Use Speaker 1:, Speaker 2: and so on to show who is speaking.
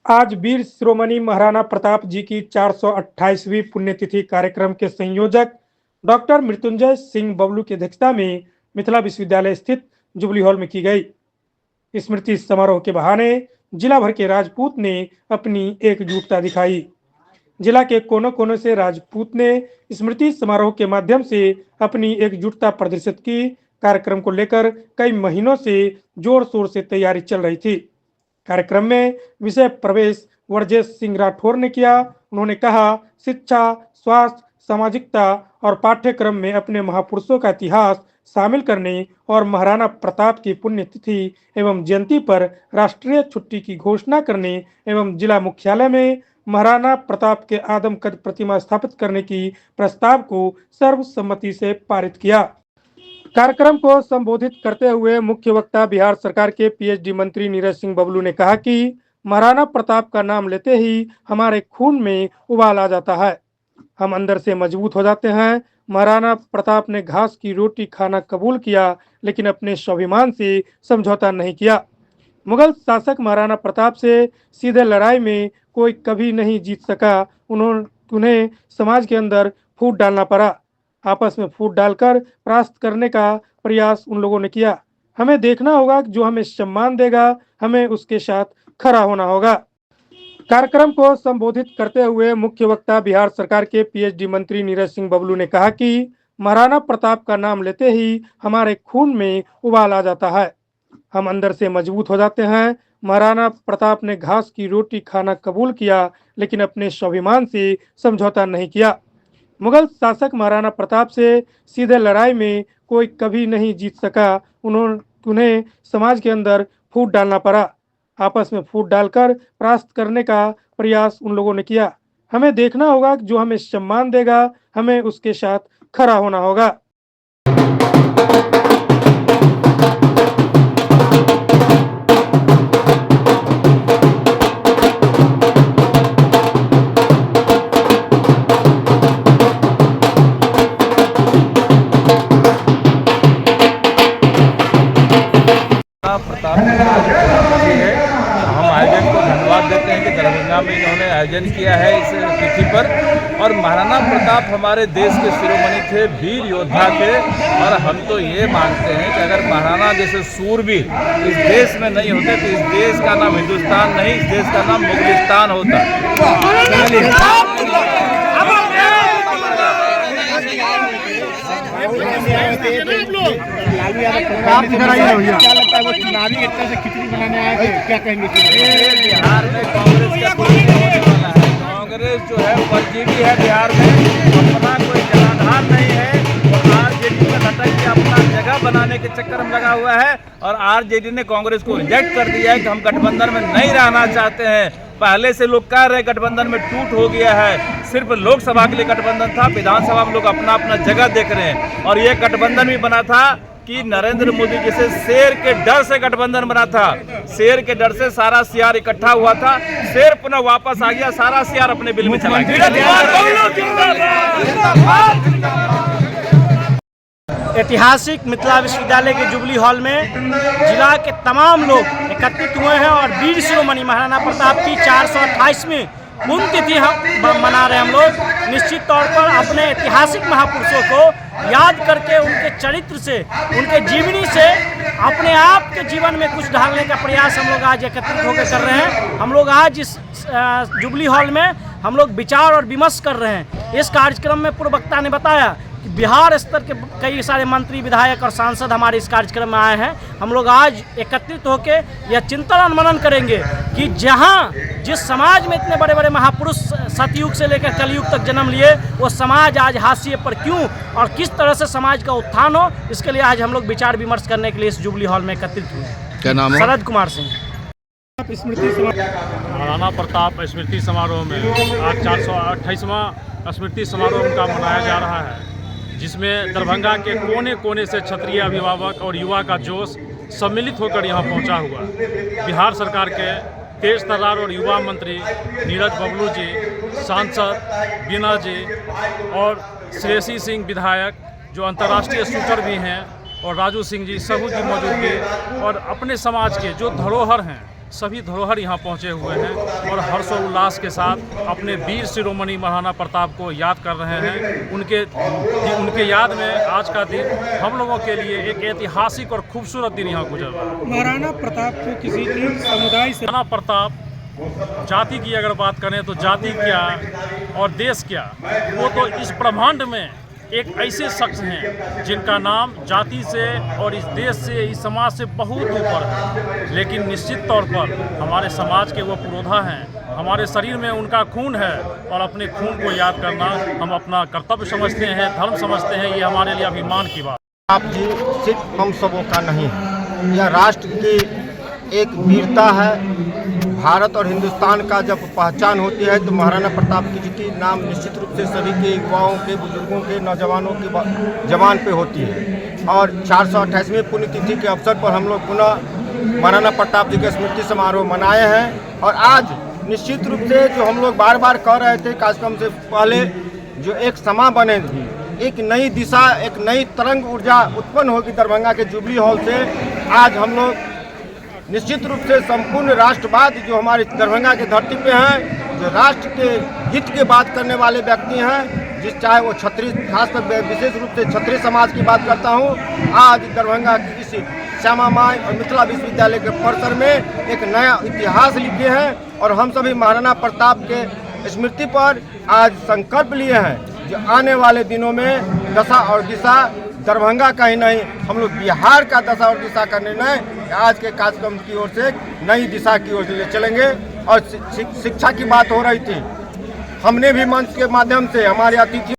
Speaker 1: आज वीर शिरोमणि महाराणा प्रताप जी की 428वीं पुण्यतिथि कार्यक्रम के संयोजक डॉक्टर मृत्युंजय सिंह बबलू की अध्यक्षता में मिथिला विश्वविद्यालय स्थित जुबली हॉल में की गई। स्मृति समारोह के बहाने जिला भर के राजपूत ने अपनी एकजुटता दिखाई। जिला के कोनों कोनों से राजपूत ने स्मृति समारोह के माध्यम से अपनी एकजुटता प्रदर्शित की। कार्यक्रम को लेकर कई महीनों से जोर शोर से तैयारी चल रही थी। कार्यक्रम में विषय प्रवेश वर्जेश सिंह राठौर ने किया। उन्होंने कहा, शिक्षा, स्वास्थ्य, सामाजिकता और पाठ्यक्रम में अपने महापुरुषों का इतिहास शामिल करने और महाराणा प्रताप की पुण्यतिथि एवं जयंती पर राष्ट्रीय छुट्टी की घोषणा करने एवं जिला मुख्यालय में महाराणा प्रताप के आदमकद प्रतिमा स्थापित करने की प्रस्ताव को सर्वसम्मति से पारित किया। कार्यक्रम को संबोधित करते हुए मुख्य वक्ता बिहार सरकार के पीएचडी मंत्री नीरज सिंह बबलू ने कहा कि महाराणा प्रताप का नाम लेते ही हमारे खून में उबाल आ जाता है, हम अंदर से मजबूत हो जाते हैं। महाराणा प्रताप ने घास की रोटी खाना कबूल किया, लेकिन अपने स्वाभिमान से समझौता नहीं किया। मुगल शासक महाराणा प्रताप से सीधे लड़ाई में कोई कभी नहीं जीत सका। उन्हें समाज के अंदर फूट डालना पड़ा। आपस में फूट डालकर परास्त करने का प्रयास उन लोगों ने किया। हमें देखना होगा कि जो हमें सम्मान देगा, हमें उसके साथ खड़ा होना होगा। कार्यक्रम को संबोधित करते हुए मुख्य वक्ता बिहार सरकार के पीएचडी मंत्री नीरज सिंह बबलू ने कहा कि महाराणा प्रताप का नाम लेते ही हमारे खून में उबाल आ जाता है, हम अंदर से मजबूत हो जाते हैं। महाराणा प्रताप ने घास की रोटी खाना कबूल किया, लेकिन अपने स्वाभिमान से समझौता नहीं किया। मुगल शासक महाराणा प्रताप से सीधे लड़ाई में कोई कभी नहीं जीत सका। उन्हें समाज के अंदर फूट डालना पड़ा। आपस में फूट डालकर परास्त करने का प्रयास उन लोगों ने किया। हमें देखना होगा कि जो हमें सम्मान देगा, हमें उसके साथ खड़ा होना होगा।
Speaker 2: प्रताप है, हम आयोजन को धन्यवाद देते हैं कि दरभंगा में इन्होंने आयोजन किया है इस तिथि पर। और महाराणा प्रताप हमारे देश के शिरोमणि थे, वीर योद्धा थे। और हम तो ये मानते हैं कि अगर महाराणा जैसे सूरवीर इस देश में नहीं होते तो इस देश का नाम हिंदुस्तान नहीं, इस देश का नाम मुगलिस्तान होता।
Speaker 3: क्या लगता है वो चुनावी एक तरह से खिचड़ी बनाने आए थे, क्या कहेंगे?
Speaker 2: बिहार में कांग्रेस का कोई नहीं होने वाला है। कांग्रेस जो है परजीवी है बिहार में, अपना कोई जनाधार नहीं है। और आरजेडी में लटक के अपना जगह बनाने के चक्कर में लगा हुआ है। और आरजेडी ने कांग्रेस को रिजेक्ट कर दिया है कि हम गठबंधन में नहीं रहना चाहते हैं। पहले से लोग कह रहे गठबंधन में टूट हो गया है, सिर्फ लोकसभा के लिए गठबंधन था, विधानसभा में लोग अपना अपना जगह देख रहे हैं। और ये गठबंधन भी बना था कि नरेंद्र मोदी जैसे शेर के डर से गठबंधन बना था। शेर के डर से सारा सियार इकट्ठा हुआ था, शेर पुनः वापस आ गया, सारा सियार अपने बिल में चला गया।
Speaker 3: ऐतिहासिक मिथिला विश्वविद्यालय के जुबली हॉल में जिला के तमाम लोग एकत्रित हुए हैं और वीर शिरोमणि महाराणा प्रताप की 428वीं पुण्यतिथि हम मना रहे हैं। हम लोग निश्चित तौर पर अपने ऐतिहासिक महापुरुषों को याद करके उनके चरित्र से, उनके जीवनी से अपने आप के जीवन में कुछ ढालने का प्रयास हम लोग आज एकत्रित होकर कर रहे हैं। हम लोग आज इस जुबली हॉल में हम लोग विचार और विमर्श कर रहे हैं। इस कार्यक्रम में पूर्व वक्ता ने बताया कि बिहार स्तर के कई सारे मंत्री, विधायक और सांसद हमारे इस कार्यक्रम में आए हैं। हम लोग आज एकत्रित होकर यह चिंतन मनन करेंगे कि जहां जिस समाज में इतने बड़े बड़े महापुरुष सतयुग से लेकर कलयुग तक जन्म लिए, वो समाज आज हाशिए पर क्यों और किस तरह से समाज का उत्थान हो, इसके लिए आज हम लोग विचार विमर्श करने के लिए इस जुबली हॉल में एकत्रित हुए।
Speaker 4: क्या नाम है?
Speaker 3: शरद कुमार सिंह।
Speaker 5: महाराणा प्रताप स्मृति समारोह में आज 428वां स्मृति समारोह उनका मनाया जा रहा है, जिसमें दरभंगा के कोने कोने से क्षत्रिय अभिभावक और युवा का जोश सम्मिलित होकर यहाँ पहुँचा हुआ है। बिहार सरकार के तेज तर्रार और युवा मंत्री नीरज बबलू जी, सांसद बीना जी और श्रेयसी सिंह विधायक जो अंतर्राष्ट्रीय शूटर भी हैं, और राजू सिंह जी, सबू की मौजूदगी और अपने समाज के जो धरोहर हैं सभी धरोहर यहाँ पहुँचे हुए हैं और हर्षोल्लास के साथ अपने वीर शिरोमणि महाराणा प्रताप को याद कर रहे हैं। उनके याद में आज का दिन हम लोगों के लिए एक ऐतिहासिक और खूबसूरत दिन यहाँ गुजर रहा है।
Speaker 1: महाराणा प्रताप को किसी एक समुदाय से
Speaker 5: महाराणा प्रताप जाति की अगर बात करें तो जाति क्या और देश क्या, वो तो इस ब्रह्मांड में एक ऐसे शख्स हैं जिनका नाम जाति से और इस देश से, इस समाज से बहुत ऊपर है। लेकिन निश्चित तौर पर हमारे समाज के वो पुरोधा हैं, हमारे शरीर में उनका खून है और अपने खून को याद करना हम अपना कर्तव्य समझते हैं, धर्म समझते हैं। ये हमारे लिए अभिमान की बात।
Speaker 4: आप जी सिर्फ हम सबों का नहीं, यह राष्ट्र की एक वीरता है। भारत और हिंदुस्तान का जब पहचान होती है तो महाराणा प्रताप जी की नाम निश्चित रूप से सभी के युवाओं के, बुजुर्गों के, नौजवानों की जबान पे होती है। और 428वीं पुण्यतिथि के अवसर पर हम लोग पुनः महाराणा प्रताप जी के स्मृति समारोह मनाए हैं। और आज निश्चित रूप से जो हम लोग बार बार कह रहे थे कार्यक्रम से पहले, जो एक समा बनेगी, एक नई दिशा, एक नई तरंग ऊर्जा उत्पन्न होगी दरभंगा के जुबली हॉल से। आज हम लोग निश्चित रूप से संपूर्ण राष्ट्रवाद जो हमारे दरभंगा की धरती पे हैं, जो राष्ट्र के हित की बात करने वाले व्यक्ति हैं, जिस चाहे वो क्षत्रिय, खासकर विशेष रूप से क्षत्रिय समाज की बात करता हूँ, आज दरभंगा की इस श्यामा माई और मिथिला विश्वविद्यालय के परिसर में एक नया इतिहास लिखे हैं। और हम सभी महाराणा प्रताप के स्मृति पर आज संकल्प लिए हैं जो आने वाले दिनों में दशा और दिशा दरभंगा का ही नहीं, हम लोग बिहार का दशा और दिशा का निर्णय आज के कार्यक्रम की ओर से नई दिशा की ओर ले चलेंगे। और शिक्षा की बात हो रही थी, हमने भी मंच के माध्यम से हमारे अतिथि